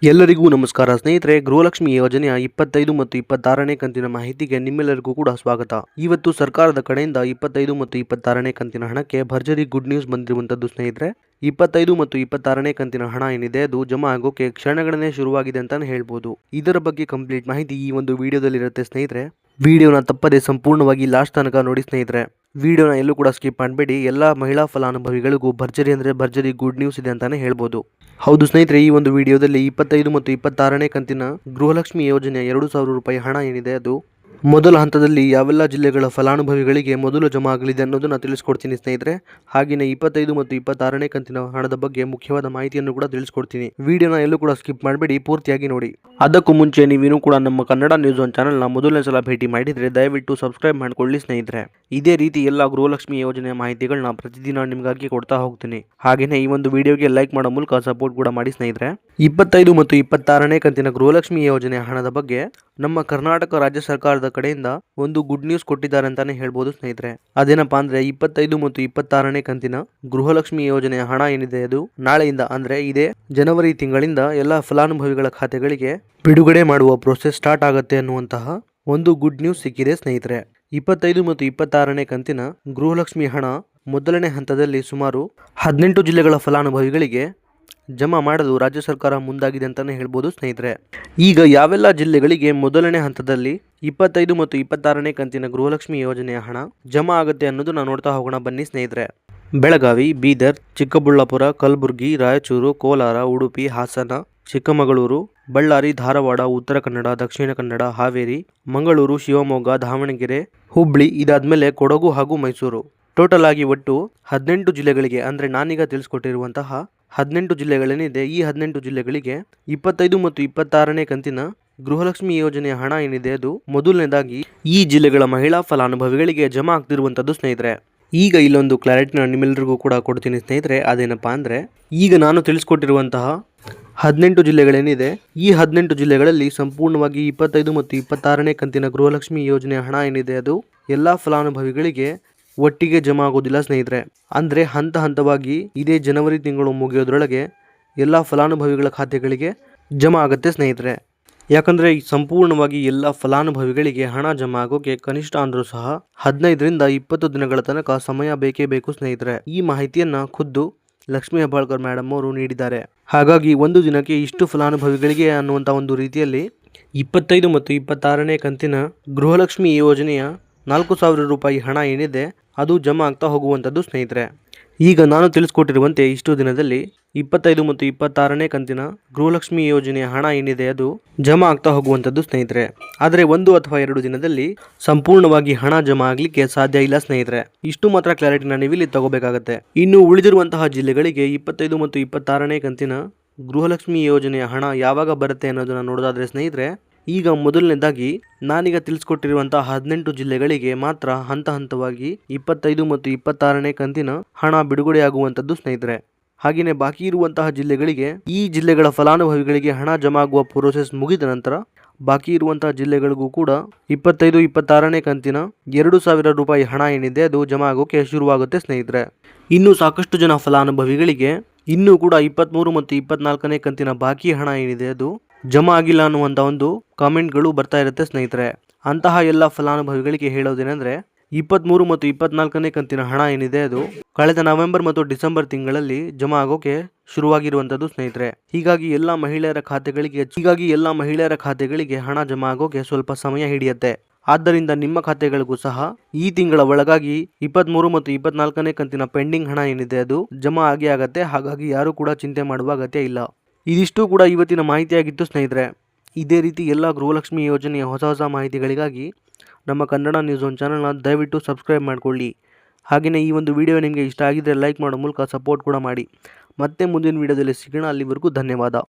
ಎಲ್ಲರಿಗೂ ನಮಸ್ಕಾರ ಸ್ನೇಹಿತರೆ. ಗೃಹಲಕ್ಷ್ಮಿ ಯೋಜನೆಯ 25 ಮತ್ತು 26ನೇ ಕಂತಿನ ಮಾಹಿತಿಗೆ ನಿಮ್ಮೆಲ್ಲರಿಗೂ ಕೂಡ ಸ್ವಾಗತ. ಇವತ್ತು ಸರ್ಕಾರದ ಕಡೆಯಿಂದ 25 ಮತ್ತು 26ನೇ ಕಂತಿನ ಹಣಕ್ಕೆ ಭರ್ಜರಿ ಗುಡ್ ನ್ಯೂಸ್ ಬಂದಿರುವಂತದ್ದು ಸ್ನೇಹಿತರೆ. 25 ಮತ್ತು 26ನೇ ಕಂತಿನ ಹಣ ಏನಿದೆ ಅದು ಜಮಾ ಆಗೋಕೆ ಕ್ಷಣಗಣನೆ ಶುರುವಾಗಿದೆ ಅಂತಾನೆ ಹೇಳ್ಬೋದು. ಇದರ ಬಗ್ಗೆ ಕಂಪ್ಲೀಟ್ ಮಾಹಿತಿ ಈ ಒಂದು ವಿಡಿಯೋದಲ್ಲಿ ಇರುತ್ತೆ ಸ್ನೇಹಿತರೆ. ವಿಡಿಯೋನ ತಪ್ಪದೆ ಸಂಪೂರ್ಣವಾಗಿ ಲಾಸ್ಟ್ ತನಕ ನೋಡಿ ಸ್ನೇಹಿತರೆ. ವಿಡಿಯೋನ ಎಲ್ಲೂ ಕೂಡ ಸ್ಕಿಪ್ ಮಾಡಬೇಡಿ. ಎಲ್ಲ ಮಹಿಳಾ ಫಲಾನುಭವಿಗಳಿಗೂ ಭರ್ಜರಿ ಅಂದರೆ ಭರ್ಜರಿ ಗುಡ್ ನ್ಯೂಸ್ ಇದೆ ಅಂತಾನೆ ಹೇಳ್ಬೋದು. ಹೌದು ಸ್ನೇಹಿತರೆ, ಈ ಒಂದು ವಿಡಿಯೋದಲ್ಲಿ 25 ಮತ್ತು 26ನೇ ಕಂತಿನ ಗೃಹಲಕ್ಷ್ಮಿ ಯೋಜನೆಯ 2,000 ರೂಪಾಯಿ ಹಣ ಏನಿದೆ ಅದು ಮೊದಲ ಹಂತದಲ್ಲಿ ಯಾವೆಲ್ಲ ಜಿಲ್ಲೆಗಳ ಫಲಾನುಭವಿಗಳಿಗೆ ಮೊದಲು ಜಮಾ ಆಗಲಿದೆ ಅನ್ನೋದನ್ನ ತಿಳಿಸ್ಕೊಡ್ತೀನಿ ಸ್ನೇಹಿತರೆ. ಹಾಗೆಯೇ 25 ಮತ್ತು 26ನೇ ಕಂತಿನ ಹಣದ ಬಗ್ಗೆ ಮುಖ್ಯವಾದ ಮಾಹಿತಿಯನ್ನು ಕೂಡ ತಿಳಿಸ್ಕೊಡ್ತೀನಿ. ವಿಡಿಯೋನ ಎಲ್ಲೂ ಕೂಡ ಸ್ಕಿಪ್ ಮಾಡಬೇಡಿ, ಪೂರ್ತಿಯಾಗಿ ನೋಡಿ. ಅದಕ್ಕೂ ಮುಂಚೆ ನೀವೇನು ಕೂಡ ನಮ್ಮ ಕನ್ನಡ ನ್ಯೂಸ್ ಒನ್ ಚಾನಲ್ನ ಮೊದಲನೇ ಸಲ ಭೇಟಿ ಮಾಡಿದರೆ ದಯವಿಟ್ಟು ಸಬ್ಸ್ಕ್ರೈಬ್ ಮಾಡಿಕೊಳ್ಳಿ ಸ್ನೇಹಿತರೆ. ಇದೇ ರೀತಿ ಎಲ್ಲ ಗೃಹಲಕ್ಷ್ಮಿ ಯೋಜನೆಯ ಮಾಹಿತಿಗಳನ್ನ ಪ್ರತಿದಿನ ನಿಮಗಾಗಿ ಕೊಡ್ತಾ ಹೋಗ್ತೀನಿ. ಹಾಗೆಯೇ ಈ ಒಂದು ವಿಡಿಯೋಗೆ ಲೈಕ್ ಮಾಡೋ ಮೂಲಕ ಸಪೋರ್ಟ್ ಕೂಡ ಮಾಡಿ ಸ್ನೇಹಿತರೆ. 25 ಮತ್ತು 26ನೇ ಕಂತಿನ ಗೃಹಲಕ್ಷ್ಮಿ ಯೋಜನೆಯ ಹಣದ ಬಗ್ಗೆ ನಮ್ಮ ಕರ್ನಾಟಕ ರಾಜ್ಯ ಸರ್ಕಾರದ ಕಡೆಯಿಂದ ಒಂದು ಗುಡ್ ನ್ಯೂಸ್ ಕೊಟ್ಟಿದ್ದಾರೆ ಅಂತಾನೆ ಹೇಳ್ಬೋದು ಸ್ನೇಹಿತರೆ. ಅದೇನಪ್ಪಾ ಅಂದ್ರೆ 25 ಮತ್ತು 26ನೇ ಕಂತಿನ ಗೃಹಲಕ್ಷ್ಮಿ ಯೋಜನೆಯ ಹಣ ಏನಿದೆ ಅದು ನಾಳೆಯಿಂದ ಅಂದ್ರೆ ಇದೇ ಜನವರಿ ತಿಂಗಳಿಂದ ಎಲ್ಲ ಫಲಾನುಭವಿಗಳ ಖಾತೆಗಳಿಗೆ ಬಿಡುಗಡೆ ಮಾಡುವ ಪ್ರೋಸೆಸ್ ಸ್ಟಾರ್ಟ್ ಆಗುತ್ತೆ ಅನ್ನುವಂತಹ ಒಂದು ಗುಡ್ ನ್ಯೂಸ್ ಸಿಕ್ಕಿದೆ ಸ್ನೇಹಿತರೆ. 25 ಮತ್ತು 26ನೇ ಕಂತಿನ ಗೃಹಲಕ್ಷ್ಮಿ ಹಣ ಮೊದಲನೇ ಹಂತದಲ್ಲಿ ಸುಮಾರು 18 ಜಿಲ್ಲೆಗಳ ಫಲಾನುಭವಿಗಳಿಗೆ ಜಮಾ ಮಾಡಲು ರಾಜ್ಯ ಸರ್ಕಾರ ಮುಂದಾಗಿದೆ ಅಂತಾನೆ ಹೇಳ್ಬೋದು ಸ್ನೇಹಿತರೆ. ಈಗ ಯಾವೆಲ್ಲ ಜಿಲ್ಲೆಗಳಿಗೆ ಮೊದಲನೇ ಹಂತದಲ್ಲಿ 25 ಮತ್ತು 26ನೇ ಕಂತಿನ ಗೃಹಲಕ್ಷ್ಮಿ ಯೋಜನೆಯ ಹಣ ಜಮಾ ಆಗುತ್ತೆ ಅನ್ನೋದು ನಾವು ನೋಡ್ತಾ ಹೋಗೋಣ ಬನ್ನಿ ಸ್ನೇಹಿತರೆ. ಬೆಳಗಾವಿ, ಬೀದರ್, ಚಿಕ್ಕಬಳ್ಳಾಪುರ, ಕಲಬುರಗಿ, ರಾಯಚೂರು, ಕೋಲಾರ, ಉಡುಪಿ, ಹಾಸನ, ಚಿಕ್ಕಮಗಳೂರು, ಬಳ್ಳಾರಿ, ಧಾರವಾಡ, ಉತ್ತರ ಕನ್ನಡ, ದಕ್ಷಿಣ ಕನ್ನಡ, ಹಾವೇರಿ, ಮಂಗಳೂರು, ಶಿವಮೊಗ್ಗ, ದಾವಣಗೆರೆ, ಹುಬ್ಳಿ, ಇದಾದ್ಮೇಲೆ ಕೊಡಗು ಹಾಗೂ ಮೈಸೂರು. ಟೋಟಲ್ ಆಗಿ ಒಟ್ಟು 18 ಜಿಲ್ಲೆಗಳಿಗೆ ಅಂದ್ರೆ ನಾನೀಗ ತಿಳಿಸ್ಕೊಟ್ಟಿರುವಂತಹ 18 ಜಿಲ್ಲೆಗಳೇನಿದೆ ಈ 18 ಜಿಲ್ಲೆಗಳಿಗೆ 25 ಮತ್ತು 26ನೇ ಕಂತಿನ ಗೃಹಲಕ್ಷ್ಮಿ ಯೋಜನೆಯ ಹಣ ಏನಿದೆ ಅದು ಮೊದಲನೇದಾಗಿ ಈ ಜಿಲ್ಲೆಗಳ ಮಹಿಳಾ ಫಲಾನುಭವಿಗಳಿಗೆ ಜಮಾ ಆಗ್ತಿರುವಂತದ್ದು ಸ್ನೇಹಿತರೆ. ಈಗ ಇಲ್ಲೊಂದು ಕ್ಲಾರಿಟಿನ ನಿಮ್ಮೆಲ್ಲರಿಗೂ ಕೂಡ ಕೊಡ್ತೀನಿ ಸ್ನೇಹಿತರೆ. ಅದೇನಪ್ಪಾ ಅಂದ್ರೆ ಈಗ ನಾನು ತಿಳಿಸ್ಕೊಟ್ಟಿರುವಂತಹ 18 ಜಿಲ್ಲೆಗಳೇನಿದೆ ಈ 18 ಜಿಲ್ಲೆಗಳಲ್ಲಿ ಸಂಪೂರ್ಣವಾಗಿ 25 ಮತ್ತು 26ನೇ ಕಂತಿನ ಗೃಹಲಕ್ಷ್ಮಿ ಯೋಜನೆಯ ಹಣ ಏನಿದೆ ಅದು ಎಲ್ಲಾ ಫಲಾನುಭವಿಗಳಿಗೆ ಒಟ್ಟಿಗೆ ಜಮಾ ಆಗೋದಿಲ್ಲ ಸ್ನೇಹಿತರೆ. ಅಂದರೆ ಹಂತ ಹಂತವಾಗಿ ಇದೇ ಜನವರಿ ತಿಂಗಳು ಮುಗಿಯೋದ್ರೊಳಗೆ ಎಲ್ಲ ಫಲಾನುಭವಿಗಳ ಖಾತೆಗಳಿಗೆ ಜಮಾ ಆಗುತ್ತೆ ಸ್ನೇಹಿತರೆ. ಯಾಕಂದರೆ ಸಂಪೂರ್ಣವಾಗಿ ಎಲ್ಲ ಫಲಾನುಭವಿಗಳಿಗೆ ಹಣ ಜಮಾ ಆಗೋಕೆ ಕನಿಷ್ಠ ಅಂದರೂ ಸಹ 15ರಿಂದ 20 ದಿನಗಳ ತನಕ ಸಮಯ ಬೇಕೇ ಬೇಕು ಸ್ನೇಹಿತರೆ. ಈ ಮಾಹಿತಿಯನ್ನು ಖುದ್ದು ಲಕ್ಷ್ಮೀ ಹೆಬ್ಬಾಳ್ಕರ್ ಮೇಡಮ್ ಅವರು ನೀಡಿದ್ದಾರೆ. ಹಾಗಾಗಿ ಒಂದು ದಿನಕ್ಕೆ ಇಷ್ಟು ಫಲಾನುಭವಿಗಳಿಗೆ ಅನ್ನುವಂಥ ಒಂದು ರೀತಿಯಲ್ಲಿ 25 ಮತ್ತು 26ನೇ ಕಂತಿನ ಗೃಹಲಕ್ಷ್ಮಿ ಯೋಜನೆಯ 4,000 ರೂಪಾಯಿ ಹಣ ಏನಿದೆ ಅದು ಜಮಾ ಆಗ್ತಾ ಹೋಗುವಂಥದ್ದು ಸ್ನೇಹಿತರೆ. ಈಗ ನಾನು ತಿಳಿಸ್ಕೊಟ್ಟಿರುವಂತೆ ಇಷ್ಟು ದಿನದಲ್ಲಿ 25 ಮತ್ತು 26ನೇ ಕಂತಿನ ಗೃಹಲಕ್ಷ್ಮಿ ಯೋಜನೆಯ ಹಣ ಏನಿದೆ ಅದು ಜಮಾ ಆಗ್ತಾ ಹೋಗುವಂಥದ್ದು ಸ್ನೇಹಿತರೆ. ಆದರೆ 1 ಅಥವಾ 2 ದಿನದಲ್ಲಿ ಸಂಪೂರ್ಣವಾಗಿ ಹಣ ಜಮಾ ಆಗಲಿಕ್ಕೆ ಸಾಧ್ಯ ಇಲ್ಲ ಸ್ನೇಹಿತರೆ. ಇಷ್ಟು ಮಾತ್ರ ಕ್ಲಾರಿಟಿನ ನೀವಿಲ್ಲಿ ತಗೋಬೇಕಾಗತ್ತೆ. ಇನ್ನು ಉಳಿದಿರುವಂತಹ ಜಿಲ್ಲೆಗಳಿಗೆ 25 ಮತ್ತು 26ನೇ ಕಂತಿನ ಗೃಹಲಕ್ಷ್ಮಿ ಯೋಜನೆಯ ಹಣ ಯಾವಾಗ ಬರುತ್ತೆ ಅನ್ನೋದನ್ನ ನೋಡೋದಾದ್ರೆ ಸ್ನೇಹಿತರೆ, ಈಗ ಮೊದಲನೇದಾಗಿ ನಾನೀಗ ತಿಳಿಸ್ಕೊಟ್ಟಿರುವಂತಹ 18 ಜಿಲ್ಲೆಗಳಿಗೆ ಮಾತ್ರ ಹಂತ ಹಂತವಾಗಿ 25 ಮತ್ತು 26ನೇ ಕಂತಿನ ಹಣ ಬಿಡುಗಡೆಯಾಗುವಂಥದ್ದು ಸ್ನೇಹಿತರೆ. ಹಾಗೆಯೇ ಬಾಕಿ ಇರುವಂತಹ ಜಿಲ್ಲೆಗಳಿಗೆ ಈ ಜಿಲ್ಲೆಗಳ ಫಲಾನುಭವಿಗಳಿಗೆ ಹಣ ಜಮಾ ಆಗುವ ಪ್ರೋಸೆಸ್ ಮುಗಿದ ನಂತರ ಬಾಕಿ ಇರುವಂತಹ ಜಿಲ್ಲೆಗಳಿಗೂ ಕೂಡ 25, 26ನೇ ಕಂತಿನ 2,000 ರೂಪಾಯಿ ಹಣ ಏನಿದೆ ಅದು ಜಮಾ ಆಗೋಕೆ ಶುರುವಾಗುತ್ತೆ ಸ್ನೇಹಿತರೆ. ಇನ್ನು ಸಾಕಷ್ಟು ಜನ ಫಲಾನುಭವಿಗಳಿಗೆ ಇನ್ನೂ ಕೂಡ 23 ಮತ್ತು 24ನೇ ಕಂತಿನ ಬಾಕಿ ಹಣ ಏನಿದೆ ಅದು ಜಮಾ ಆಗಿಲ್ಲ ಅನ್ನುವಂಥ ಒಂದು ಕಾಮೆಂಟ್ಗಳು ಬರ್ತಾ ಇರುತ್ತೆ ಸ್ನೇಹಿತರೆ. ಅಂತಹ ಎಲ್ಲ ಫಲಾನುಭವಿಗಳಿಗೆ ಹೇಳೋದೇನೆಂದರೆ 23 ಮತ್ತು 24ನೇ ಕಂತಿನ ಹಣ ಏನಿದೆ ಅದು ಕಳೆದ ನವೆಂಬರ್ ಮತ್ತು ಡಿಸೆಂಬರ್ ತಿಂಗಳಲ್ಲಿ ಜಮಾ ಆಗೋಕೆ ಶುರುವಾಗಿರುವಂಥದ್ದು ಸ್ನೇಹಿತರೆ. ಹೀಗಾಗಿ ಎಲ್ಲ ಮಹಿಳೆಯರ ಖಾತೆಗಳಿಗೆ ಹಣ ಜಮಾ ಆಗೋಕೆ ಸ್ವಲ್ಪ ಸಮಯ ಹಿಡಿಯುತ್ತೆ. ಆದ್ದರಿಂದ ನಿಮ್ಮ ಖಾತೆಗಳಿಗೂ ಸಹ ಈ ತಿಂಗಳ ಒಳಗಾಗಿ 23 ಮತ್ತು 24ನೇ ಕಂತಿನ ಪೆಂಡಿಂಗ್ ಹಣ ಏನಿದೆ ಅದು ಜಮಾ ಆಗತ್ತೆ. ಹಾಗಾಗಿ ಯಾರು ಕೂಡ ಚಿಂತೆ ಮಾಡುವ ಅಗತ್ಯ ಇಲ್ಲ. ಇದಿಷ್ಟು ಕೂಡ ಇವತ್ತಿನ ಮಾಹಿತಿಯಾಗಿತ್ತು ಸ್ನೇಹಿತರೆ. ಇದೇ ರೀತಿ ಎಲ್ಲ ಗೃಹಲಕ್ಷ್ಮಿ ಯೋಜನೆಯ ಹೊಸ ಮಾಹಿತಿಗಳಿಗಾಗಿ ನಮ್ಮ ಕನ್ನಡ ನ್ಯೂಸ್ ಒನ್ ಚಾನಲ್ನ ದಯವಿಟ್ಟು ಸಬ್ಸ್ಕ್ರೈಬ್ ಮಾಡಿಕೊಳ್ಳಿ. ಹಾಗೆಯೇ ಈ ಒಂದು ವಿಡಿಯೋ ನಿಮಗೆ ಇಷ್ಟ ಆಗಿದ್ದರೆ ಲೈಕ್ ಮಾಡೋ ಮೂಲಕ ಸಪೋರ್ಟ್ ಕೂಡ ಮಾಡಿ. ಮತ್ತೆ ಮುಂದಿನ ವಿಡಿಯೋದಲ್ಲಿ ಸಿಗೋಣ. ಅಲ್ಲಿವರೆಗೂ ಧನ್ಯವಾದ.